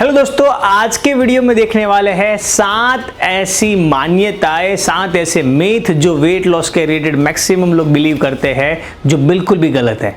Hello दोस्तों, आज के वीडियो में देखने वाले हैं 7 ऐसी मान्यताएं, 7 ऐसे मिथ जो वेट लॉस के रिलेटेड मैक्सिमम लोग बिलीव करते हैं, जो बिल्कुल भी गलत है।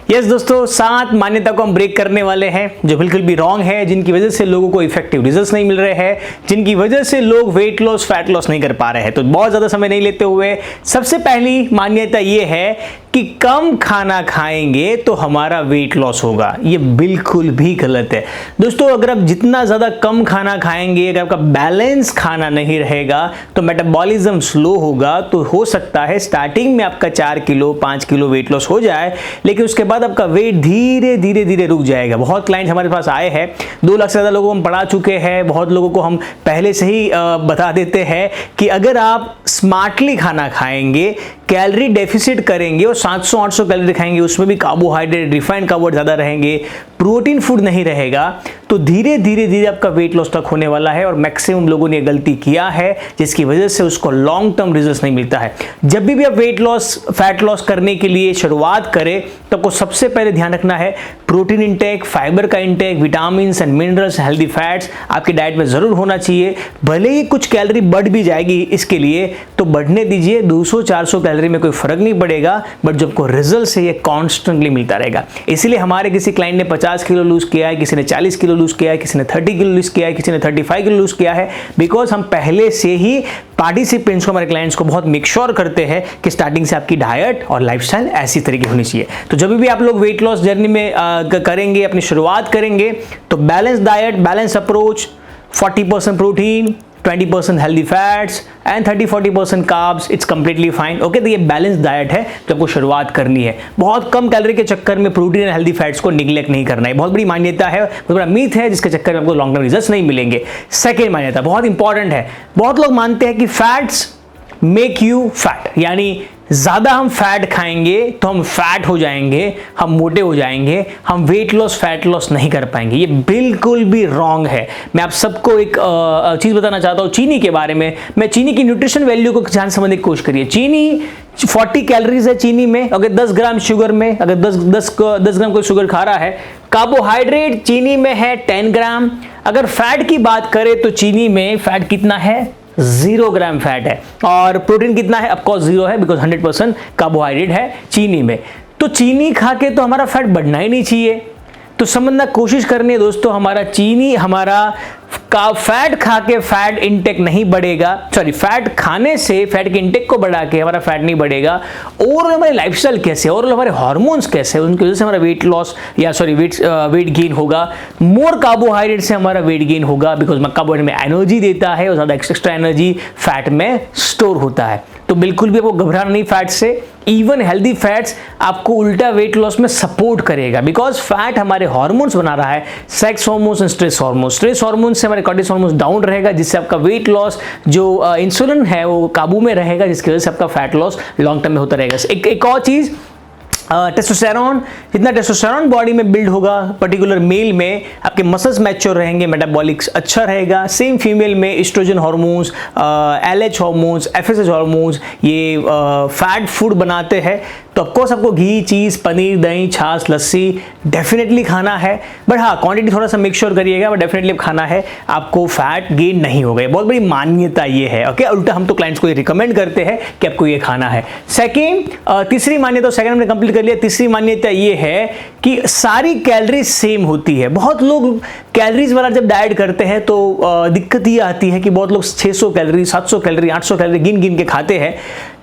यस दोस्तों, 7 मान्यता को हम ब्रेक करने वाले हैं जो बिल्कुल भी रॉन्ग है, जिनकी वजह से लोगों को इफेक्टिव रिजल्ट्स नहीं मिल रहे हैं, जिनकी वजह से लोग वेट लॉस फैट लॉस नहीं कर पा रहे हैं। तो बहुत ज़्यादा समय नहीं लेते हुए सबसे पहली मान्यता ये है कि कम खाना खाएंगे तो हमारा वेट लॉस होगा। ये बिल्कुल भी गलत है दोस्तों। अगर आप जितना ज़्यादा कम खाना खाएंगे, अगर आपका बैलेंस खाना नहीं रहेगा तो मेटाबॉलिज्म स्लो होगा। तो हो सकता है स्टार्टिंग में आपका 4 किलो 5 किलो वेट लॉस हो जाए, लेकिन उसके बाद आपका वेट धीरे धीरे धीरे रुक जाएगा। बहुत क्लाइंट्स हमारे पास आए हैं, 2 लाख से ज़्यादा लोगों को हम पढ़ा चुके हैं। बहुत लोगों को हम पहले से ही बता देते हैं कि अगर आप स्मार्टली खाना खाएंगे, कैलोरी डेफिसिट करेंगे और 700-800 कैलोरी खाएंगे, उसमें भी कार्बोहाइड्रेट रिफाइंड कार्बोहाइड्रेट ज़्यादा रहेंगे, प्रोटीन फूड नहीं रहेगा, तो धीरे धीरे धीरे आपका वेट लॉस तक होने वाला है। और मैक्सिमम लोगों ने गलती किया है, जिसकी वजह से उसको लॉन्ग टर्म रिजल्ट्स नहीं मिलता है। जब भी आप वेट लॉस फैट लॉस करने के लिए शुरुआत करें तो आपको सबसे पहले ध्यान रखना है प्रोटीन इंटेक, फाइबर का intake, vitamin and minerals, healthy fats आपकी डाइट में ज़रूर होना चाहिए। भले ही कुछ कैलोरी बढ़ भी जाएगी इसके लिए तो बढ़ने दीजिए, 200-400 कैलोरी में कोई फर्क नहीं पड़ेगा, बट जब को रिजल्ट है ये कॉन्स्टेंटली मिलता रहेगा। इसीलिए हमारे किसी क्लाइंट ने 50 किलो लूज किया है, किसी ने 40 किलो लूज किया है, किसी ने 30 किलो लूज किया है, किसी ने 35 किलो लूज किया है, बिकॉज हम पहले से ही पार्टिसिपेंट्स को, हमारे क्लाइंट्स को बहुत मेक श्योर करते हैं कि स्टार्टिंग से आपकी डाइट और लाइफस्टाइल ऐसी तरीके होनी चाहिए। तो जब भी आप लोग वेट लॉस जर्नी में करेंगे, अपनी शुरुआत करेंगे, तो balance diet, balance approach, 40% protein, 20% healthy fats and 30-40% carbs, it's completely fine. Okay, तो ये बैलेंस डाइट है जो आपको शुरुआत करनी है। बहुत कम कैलोरी के चक्कर में प्रोटीन एंड हेल्दी फैट्स को निगलेक्ट नहीं करना है। बहुत बड़ी मान्यता है, बहुत बड़ा मीथ है, जिसके चक्कर में आपको लॉन्ग टर्म रिजल्ट्स नहीं मिलेंगे। सेकेंड मान्यता बहुत इंपॉर्टेंट है। बहुत लोग मानते हैं कि फैट्स मेक यू फैट, यानी ज़्यादा हम फैट खाएंगे तो हम फैट हो जाएंगे, हम मोटे हो जाएंगे, हम वेट लॉस फैट लॉस नहीं कर पाएंगे। ये बिल्कुल भी रॉन्ग है। मैं आप सबको एक चीज़ बताना चाहता हूँ चीनी के बारे में। मैं चीनी की न्यूट्रिशन वैल्यू को ध्यान समझने की कोशिश करिए। चीनी 40 कैलोरीज है चीनी में, अगर 10 ग्राम शुगर में, अगर 10 ग्राम कोई शुगर खा रहा है। कार्बोहाइड्रेट चीनी में है 10 ग्राम। अगर फैट की बात करें तो चीनी में फैट कितना है? 0 ग्राम फैट है। और प्रोटीन कितना है? ऑफकोर्स 0 है, बिकॉज 100% कार्बोहाइड्रेट है चीनी में। तो चीनी खा के तो हमारा फैट बढ़ना ही नहीं चाहिए। तो समझना कोशिश करनी है दोस्तों, हमारा चीनी, हमारा का फैट खा के फैट इंटेक नहीं बढ़ेगा। सॉरी, फैट खाने से फैट के इंटेक को बढ़ा के हमारा फैट नहीं बढ़ेगा। और हमारी लाइफस्टाइल कैसे, और हमारे हार्मोन्स कैसे, उनकी वजह से हमारा वेट लॉस या सॉरी वेट गेन होगा। मोर कार्बोहाइड्रेट से हमारा वेट गेन होगा, बिकॉज कार्बोहाइड्रेट में एनर्जी देता है और ज़्यादा एक्स्ट्रा एनर्जी फैट में स्टोर होता है। तो बिल्कुल भी आपको घबराना नहीं फैट से। इवन हेल्दी फैट्स आपको उल्टा वेट लॉस में सपोर्ट करेगा, बिकॉज फैट हमारे हार्मोन्स बना रहा है, sex hormones and stress hormones. Stress hormone से हमारे कॉर्टिसोल हार्मोन्स डाउन रहेगा, जिससे आपका वेट लॉस जो इंसुलिन है वो काबू में रहेगा, जिसकी वजह से आपका फैट लॉस लॉन्ग टर्म में होता रहेगा। एक और चीज़, टेस्टोस्टेरोन, जितना टेस्टोस्टेरोन बॉडी में बिल्ड होगा पर्टिकुलर मेल में, आपके मसल्स मैच्योर रहेंगे, मेटाबॉलिक्स अच्छा रहेगा। सेम फीमेल में estrogen hormones, LH hormones, FSH hormones ये फैट फूड बनाते हैं। तो ऑफकोर्स आपको घी, चीज़, पनीर, दही, छाछ, लस्सी डेफिनेटली खाना है, बट हाँ क्वांटिटी थोड़ा सा मेक श्योर करिएगा, बट डेफिनेटली खाना है, आपको फैट गेन नहीं होगा। बहुत बड़ी मान्यता ये है। ओके, उल्टा हम तो क्लाइंट्स को ये रिकमेंड करते हैं कि आपको ये खाना है। तीसरी मान्यता, सेकंड हमने कंप्लीट कर लिया। तीसरी मान्यता ये है कि सारी कैलोरीज सेम होती है। बहुत लोग कैलोरीज वाला जब डाइट करते हैं तो दिक्कत ये आती है कि बहुत लोग 600 कैलोरी, 700 कैलोरी, 800 कैलोरी गिन के खाते हैं,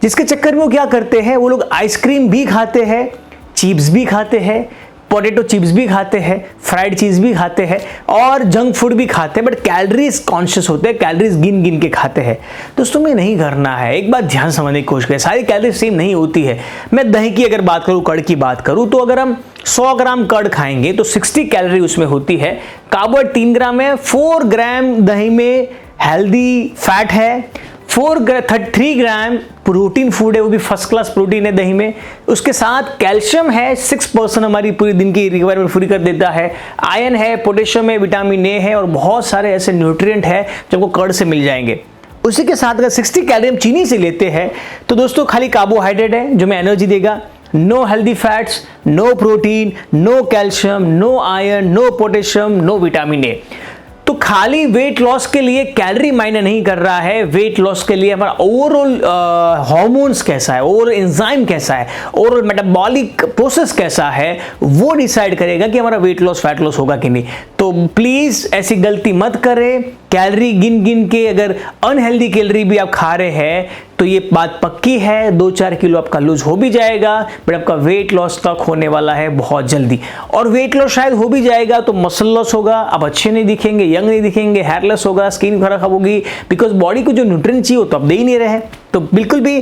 जिसके चक्कर में वो क्या करते हैं, वो लोग आइसक्रीम भी खाते हैं, चिप्स भी खाते हैं, पोटैटो चिप्स भी खाते हैं, फ्राइड चीज़ भी खाते हैं और जंक फूड भी खाते हैं, बट कैलोरीज कॉन्शियस होते हैं, कैलोरीज गिन के खाते हैं। दोस्तों में नहीं करना है। एक बात ध्यान समझने की कोशिश करें, सारी कैलोरीज सेम नहीं होती है। मैं दही की अगर बात करूँ, कर्ड की बात करूँ, तो अगर हम 100 ग्राम कर्ड खाएंगे तो 60 कैलोरी उसमें होती है। कार्बोहाइड्रेट 3 ग्राम है, 4 ग्राम दही में हेल्दी फैट है, 3 ग्राम प्रोटीन फूड है, वो भी फर्स्ट क्लास प्रोटीन है दही में। उसके साथ कैल्शियम है, 6% हमारी पूरी दिन की रिक्वायरमेंट पूरी कर देता है। आयरन है, पोटेशियम है, विटामिन ए है और बहुत सारे ऐसे न्यूट्रिएंट है जो आपको कर्ड से मिल जाएंगे। उसी के साथ अगर 60 कैलोरी हम चीनी से लेते हैं तो दोस्तों खाली कार्बोहाइड्रेट है जो हमें एनर्जी देगा। No healthy fats, no protein, no calcium, no iron, no potassium, no vitamin A. तो खाली वेट लॉस के लिए कैलोरी मायने नहीं कर रहा है, वेट लॉस के लिए हमारा ओवरऑल हार्मोन्स कैसा है, ओवरऑल एंजाइम कैसा है, ओवरऑल मेटाबॉलिक प्रोसेस कैसा है, वो डिसाइड करेगा कि हमारा वेट लॉस फैट लॉस होगा कि नहीं। तो प्लीज ऐसी गलती मत करें। कैलोरी गिन गिन के अगर अनहेल्दी कैलोरी भी आप खा रहे हैं तो ये बात पक्की है 2-4 किलो आपका लूज हो भी जाएगा, बट आपका वेट लॉस तक होने वाला है बहुत जल्दी। और वेट लॉस शायद हो भी जाएगा तो मसल लॉस होगा, आप अच्छे नहीं दिखेंगे, यंग नहीं दिखेंगे, हेयरलेस होगा, स्किन खराब होगी, बिकॉज बॉडी को जो न्यूट्रिएंट चाहिए वो तो आप दे ही नहीं रहे। तो बिल्कुल भी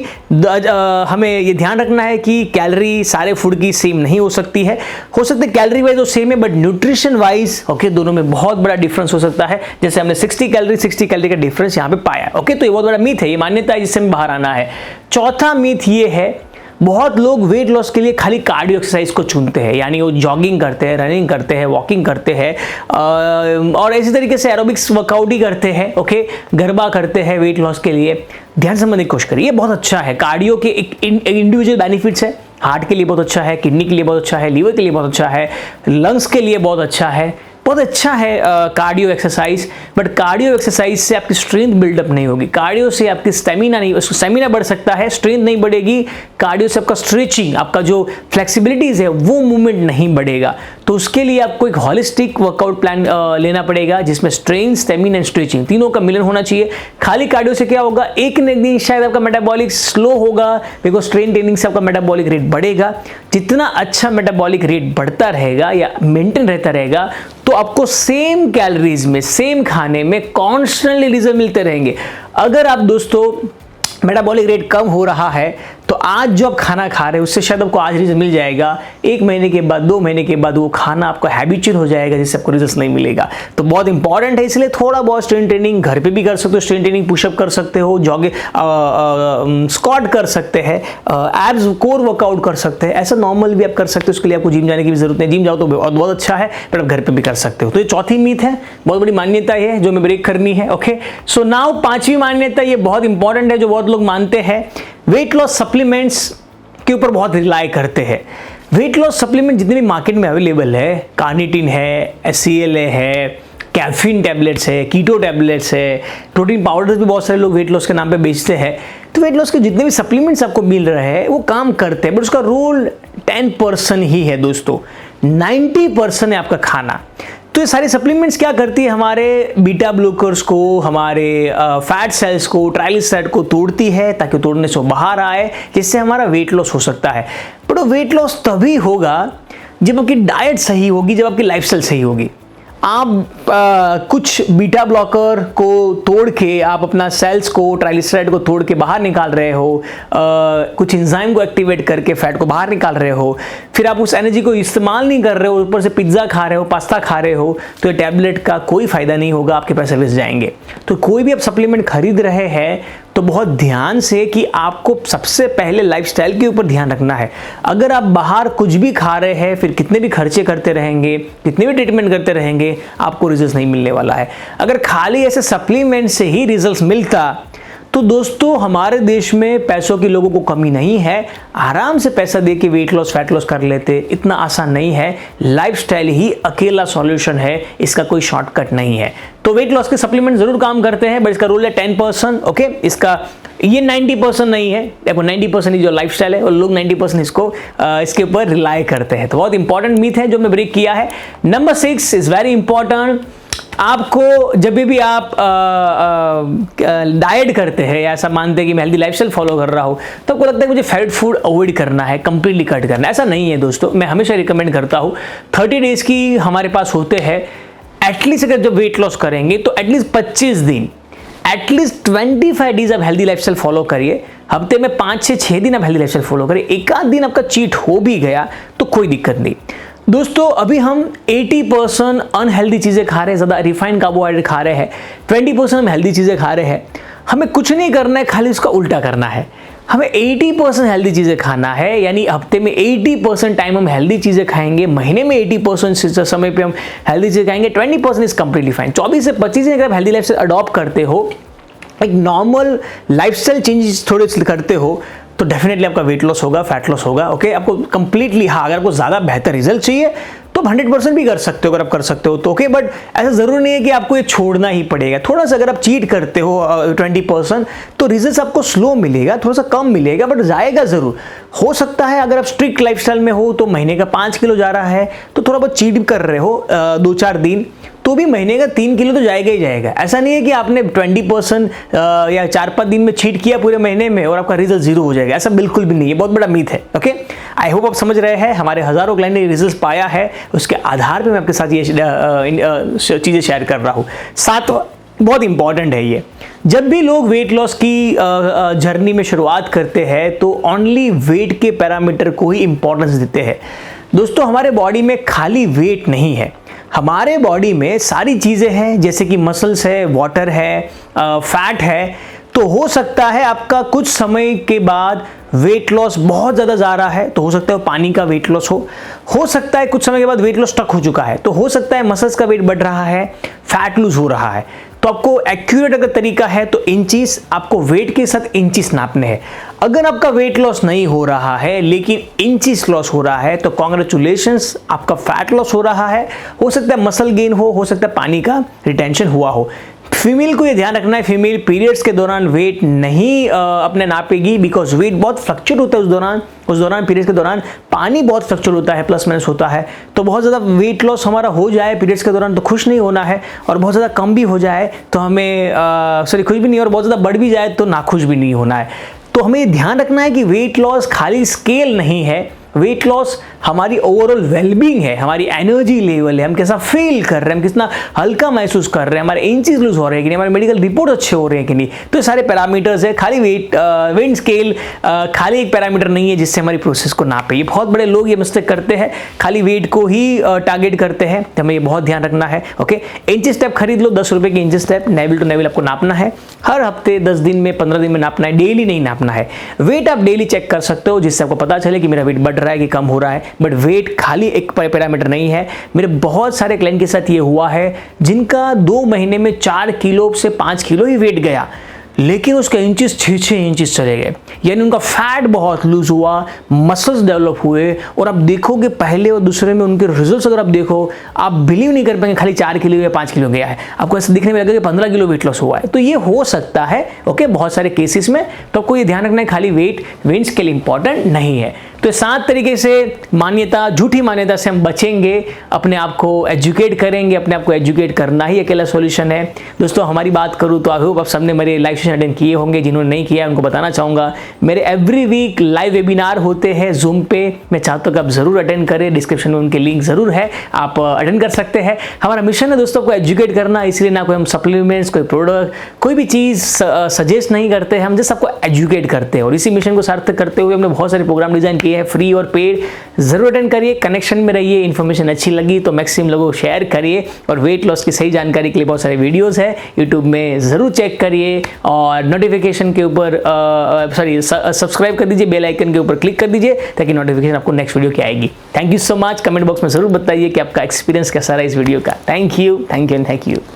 हमें ये ध्यान रखना है कि कैलोरी सारे फूड की सेम नहीं हो सकती है। हो सकता है कैलोरी वाइज वो सेम है बट न्यूट्रिशन वाइज ओके दोनों में बहुत बड़ा डिफरेंस हो सकता है। जैसे हमने 60 कैलोरी का डिफरेंस यहाँ पे पाया। ओके, तो ये बहुत बड़ा मीथ है, ये मान्यता है जिससे हमें बाहर आना है। चौथा मीथ ये है, बहुत लोग वेट लॉस के लिए खाली कार्डियो एक्सरसाइज को चुनते हैं, यानी वो जॉगिंग करते हैं, रनिंग करते हैं, वॉकिंग करते हैं और इसी तरीके से एरोबिक्स वर्कआउट ही करते हैं। ओके, गरबा करते हैं वेट लॉस के लिए। ध्यान समझने की कोशिश करिए, ये बहुत अच्छा है। कार्डियो के एक इंडिविजुअल बेनिफिट्स है, हार्ट के लिए बहुत अच्छा है, किडनी के लिए बहुत अच्छा है, लीवर के लिए बहुत अच्छा है, लंग्स के लिए बहुत अच्छा है, बहुत अच्छा है cardio exercise. But cardio exercise से आपकी स्ट्रेंथ बिल्डअप नहीं होगी, कार्डियो से आपकी स्टेमिना नहीं, स्टेमिना बढ़ सकता है, स्ट्रेंथ नहीं बढ़ेगी। कार्डियो से आपका स्ट्रेचिंग, आपका जो फ्लेक्सिबिलिटीज है वो मूवमेंट नहीं बढ़ेगा। तो उसके लिए आपको एक हॉलिस्टिक वर्कआउट प्लान लेना पड़ेगा जिसमें स्ट्रेंथ, स्टेमिना एंड स्ट्रेचिंग तीनों का मिलन होना चाहिए। खाली कार्डियो से क्या होगा, एक न एक दिन शायद आपका मेटाबॉलिक स्लो होगा, बिकॉज स्ट्रेंथ ट्रेनिंग से आपका मेटाबॉलिक रेट बढ़ेगा। जितना अच्छा मेटाबॉलिक रेट बढ़ता रहेगा या मेंटेन रहता रहेगा तो आपको सेम कैलोरीज में, सेम खाने में कॉन्स्टेंटली रिजल्ट मिलते रहेंगे। अगर आप दोस्तों मेटाबॉलिक रेट कम हो रहा है तो आज जो आप खाना खा रहे हैं उससे शायद आपको आज रिजल्ट मिल जाएगा, 1 महीने के बाद, 2 महीने के बाद वो खाना आपको हैबिचुअल हो जाएगा जिससे आपको रिजल्ट नहीं मिलेगा। तो बहुत इंपॉर्टेंट है, इसलिए थोड़ा बहुत स्ट्रेंथ ट्रेनिंग घर पे भी कर सकते हो, स्ट्रेंथ ट्रेनिंग पुशअप कर सकते हो, जॉगिंग स्क्वाट कर सकते हैं, एब्स कोर वर्कआउट कर सकते हैं, ऐसा नॉर्मल भी आप कर सकते हो। उसके लिए आपको जिम जाने की भी जरूरत नहीं, जिम जाओ तो बहुत अच्छा है, पर आप घर पे भी कर सकते हो। तो ये चौथी मीथ है, बहुत बड़ी मान्यता है जो हमें ब्रेक करनी है। ओके, सो नाउ 5वीं मान्यता, ये बहुत इंपॉर्टेंट है जो बहुत लोग मानते हैं, वेट लॉस सप्लीमेंट्स के ऊपर बहुत रिलाई करते हैं। वेट लॉस सप्लीमेंट जितने भी मार्केट में अवेलेबल है, कार्निटिन है, HCL है, कैफीन टैबलेट्स है, कीटो टैबलेट्स है, प्रोटीन पाउडर्स भी बहुत सारे लोग वेट लॉस के नाम पे बेचते हैं। तो वेट लॉस के जितने भी सप्लीमेंट्स आपको मिल रहे हैं वो काम करते हैं, बट उसका रोल 10% ही है दोस्तों, 90% है आपका खाना। तो ये सारी सप्लीमेंट्स क्या करती है, हमारे बीटा ब्लॉकर्स को, हमारे फैट सेल्स को, ट्राइग्लिसराइड को तोड़ती है ताकि तोड़ने से बाहर आए, जिससे हमारा वेट लॉस हो सकता है। बट वो वेट लॉस तभी होगा जब आपकी डाइट सही होगी, जब आपकी लाइफस्टाइल सही होगी। आप कुछ बीटा ब्लॉकर को तोड़ के आप अपना सेल्स को, ट्राइग्लिसराइड को तोड़ के बाहर निकाल रहे हो, कुछ एंजाइम को एक्टिवेट करके फैट को बाहर निकाल रहे हो, फिर आप उस एनर्जी को इस्तेमाल नहीं कर रहे हो, ऊपर से पिज्ज़ा खा रहे हो, पास्ता खा रहे हो, तो ये टैबलेट का कोई फायदा नहीं होगा, आपके पैसे वेस्ट जाएंगे। तो कोई भी आप सप्लीमेंट खरीद रहे हैं तो बहुत ध्यान से कि आपको सबसे पहले लाइफस्टाइल के ऊपर ध्यान रखना है। अगर आप बाहर कुछ भी खा रहे हैं, फिर कितने भी खर्चे करते रहेंगे, कितने भी ट्रीटमेंट करते रहेंगे, आपको रिजल्ट नहीं मिलने वाला है। अगर खाली ऐसे सप्लीमेंट से ही रिजल्ट मिलता तो दोस्तों हमारे देश में पैसों की लोगों को कमी नहीं है, आराम से पैसा दे के वेट लॉस, फैट लॉस कर लेते। इतना आसान नहीं है, लाइफस्टाइल ही अकेला सॉल्यूशन है, इसका कोई शॉर्टकट नहीं है। तो वेट लॉस के सप्लीमेंट जरूर काम करते हैं, बट इसका रोल है 10%। ओके, इसका ये 90% नहीं है, देखो 90% ही जो लाइफस्टाइल है और लोग 90% इसके ऊपर रिलाई करते हैं। तो बहुत इंपॉर्टेंट मीथ है जो हमने ब्रेक किया है। Number 6 is very important. आपको जब भी आप डाइट करते हैं या ऐसा मानते हैं कि मैं हेल्दी लाइफस्टाइल फॉलो कर रहा हूं, तो आपको लगता है मुझे फैट फूड अवॉइड करना है, कंप्लीटली कट करना है। ऐसा नहीं है दोस्तों, मैं हमेशा रिकमेंड करता हूं 30 डेज की हमारे पास होते हैं। एटलीस्ट अगर जब वेट लॉस करेंगे तो एटलीस्ट 25 दिन, एटलीस्ट 25 डेज आप हेल्दी लाइफस्टाइल फॉलो करिए। हफ्ते में 5 से 6 दिन आप हेल्दी लाइफस्टाइल फॉलो करिए। एक आध दिन आपका चीट हो भी गया तो कोई दिक्कत नहीं। दोस्तों अभी हम 80% अनहेल्दी चीज़ें खा रहे हैं, ज़्यादा रिफाइंड कार्बोहाइड्रेट खा रहे हैं, 20% हम हेल्दी चीज़ें खा रहे हैं। हमें कुछ नहीं करना है, खाली उसका उल्टा करना है। हमें 80% हेल्दी चीज़ें खाना है, यानी हफ्ते में 80% टाइम हम हेल्दी चीज़ें खाएंगे, महीने में 80% समय पे हम हेल्दी चीज़ें खाएंगे, 20% इज कम्प्लीटली फाइन। 24 से 25 दिन अगर आप हेल्दी लाइफस्टाइल अडॉप्ट करते हो, एक नॉर्मल लाइफस्टाइल चेंजेस थोड़े करते हो, तो डेफिनेटली आपका वेट लॉस होगा, फैट लॉस होगा। ओके, आपको कंप्लीटली, हाँ, अगर आपको ज़्यादा बेहतर रिजल्ट चाहिए तो 100% भी कर सकते हो, अगर आप कर सकते हो तो। ओके, बट ऐसा ज़रूरी नहीं है कि आपको ये छोड़ना ही पड़ेगा। थोड़ा सा अगर आप चीट करते हो 20%, तो रिजल्ट आपको स्लो मिलेगा, थोड़ा सा कम मिलेगा, बट जाएगा ज़रूर। हो सकता है अगर आप स्ट्रिक्ट लाइफस्टाइल में हो तो महीने का 5 किलो जा रहा है, तो थोड़ा बहुत चीट कर रहे हो 2-4 दिन, तो भी महीने का 3 किलो तो जाएगा ही जाएगा। ऐसा नहीं है कि आपने 20% या 4-5 दिन में चीट किया पूरे महीने में और आपका रिजल्ट 0 हो जाएगा, ऐसा बिल्कुल भी नहीं है, बहुत बड़ा मीथ है। ओके, आई होप आप समझ रहे हैं। हमारे हज़ारों क्लाइंट ने रिजल्ट पाया है, उसके आधार पे मैं आपके साथ ये चीज़ें शेयर कर रहा हूँ। सातवां बहुत इंपॉर्टेंट है ये, जब भी लोग वेट लॉस की जर्नी में शुरुआत करते हैं तो ओनली वेट के पैरामीटर को ही इंपॉर्टेंस देते हैं। दोस्तों, हमारे बॉडी में खाली वेट नहीं है, हमारे बॉडी में सारी चीज़ें हैं, जैसे कि मसल्स है, वाटर है, फैट है। तो हो सकता है आपका कुछ समय के बाद वेट लॉस बहुत ज़्यादा जा रहा है, तो हो सकता है पानी का वेट लॉस हो सकता है कुछ समय के बाद वेट लॉस स्टक हो चुका है, तो हो सकता है मसल्स का वेट बढ़ रहा है, फैट लूज हो रहा है। तो आपको एक्यूरेट अगर तरीका है तो इंचीज, आपको वेट के साथ इंचीज नापने हैं। अगर आपका वेट लॉस नहीं हो रहा है लेकिन इंचीज लॉस हो रहा है, तो कॉन्ग्रेचुलेशंस, आपका फैट लॉस हो रहा है। हो सकता है मसल गेन हो सकता है पानी का रिटेंशन हुआ हो। फीमेल को ये ध्यान रखना है, फीमेल पीरियड्स के दौरान वेट नहीं अपने नापेगी, बिकॉज वेट बहुत फ्लक्चुएट होता है उस दौरान पीरियड्स के दौरान पानी बहुत फ्लक्चुएट होता है, प्लस माइनस होता है। तो बहुत ज़्यादा वेट लॉस हमारा हो जाए पीरियड्स के दौरान तो खुश नहीं होना है, और बहुत ज़्यादा कम भी हो जाए तो हमें खुश भी नहीं, और बहुत ज़्यादा बढ़ भी जाए तो नाखुश भी नहीं होना है। तो हमें ये ध्यान रखना है कि वेट लॉस खाली स्केल नहीं है, वेट लॉस हमारी ओवरऑल वेलबींग है, हमारी एनर्जी लेवल है, हम कैसा फील कर रहे हैं, हम कितना हल्का महसूस कर रहे हैं, हमारे इंचेस लूज हो रहे हैं कि नहीं, हमारे मेडिकल रिपोर्ट अच्छे हो रहे हैं कि नहीं। तो ये सारे पैरामीटर्स है, खाली वेट स्केल खाली एक पैरामीटर नहीं है जिससे हमारी प्रोसेस को नापे। ये बहुत बड़े लोग ये मिस्टेक करते हैं, खाली वेट को ही टारगेट करते हैं, तो हमें ये बहुत ध्यान रखना है। ओके, इंच स्टेप खरीद लो, 10 रुपए की inch step, navel to navel आपको नापना है, हर हफ्ते 10 दिन में 15 दिन में नापना है, डेली नहीं नापना है। वेट आप डेली चेक कर सकते हो जिससे आपको पता चले कि मेरा वेट बढ़ रहा है कि कम हो रहा है, बट वेट खाली एक पैरामीटर नहीं है। मेरे बहुत सारे क्लाइंट के साथ ये हुआ है जिनका 2 महीने में 4 किलो से 5 किलो ही वेट गया, लेकिन उसके इंचेस 6-6 इंचेस चले गए, यानी उनका फैट बहुत लूज हुआ, मसल्स डेवलप हुए। और आप देखोगे पहले और दूसरे में उनके रिजल्ट्स, अगर आप देखो आप बिलीव नहीं कर पाएंगे, खाली 4 किलो या 5 किलो गया है, आपको ऐसा दिखने में लगेगा कि 15 किलो वेट लॉस हुआ है। तो ये हो सकता है, ओके, बहुत सारे केसेस में। तो आपको ये ध्यान रखना है, खाली वेट स्केल इंपॉर्टेंट नहीं है। तो 7 तरीके से मान्यता, झूठी मान्यता से हम बचेंगे, अपने आप को एजुकेट करेंगे, अपने आप को एजुकेट करना ही अकेला सॉल्यूशन है। दोस्तों, हमारी बात करूँ तो आई होप आप सबने मेरे लाइव सेशन अटेंड किए होंगे, जिन्होंने नहीं किया उनको बताना चाहूँगा, मेरे एवरी वीक लाइव वेबिनार होते हैं जूम पे, मैं चाहता हूँ कि आप जरूर अटेंड करें, डिस्क्रिप्शन में उनके लिंक जरूर है, आप अटेंड कर सकते हैं। हमारा मिशन है दोस्तों को एजुकेट करना, इसलिए ना कोई हम सप्लीमेंट्स, कोई प्रोडक्ट, कोई भी चीज़ सजेस्ट नहीं करते हैं, हम जस्ट आपको एजुकेट करते हैं। और इसी मिशन को सार्थक करते हुए हमने बहुत सारे प्रोग्राम डिजाइन किए हैं, फ्री और पेड। जरूर अटेंड करिए, कनेक्शन में रहिए। इन्फॉर्मेशन अच्छी लगी तो मैक्सिमम लोगों को शेयर करिए, और वेट लॉस की सही जानकारी के लिए बहुत सारे वीडियोस है यूट्यूब में, जरूर चेक करिए। और नोटिफिकेशन के ऊपर सब्सक्राइब कर दीजिए, बेल आइकन के ऊपर क्लिक कर दीजिए ताकि नोटिफिकेशन आपको नेक्स्ट वीडियो की आएगी। Thank you so much. Comment box में जरूर बताइए कि आपका एक्सपीरियंस कैसा रहा इस वीडियो का। Thank you and thank you.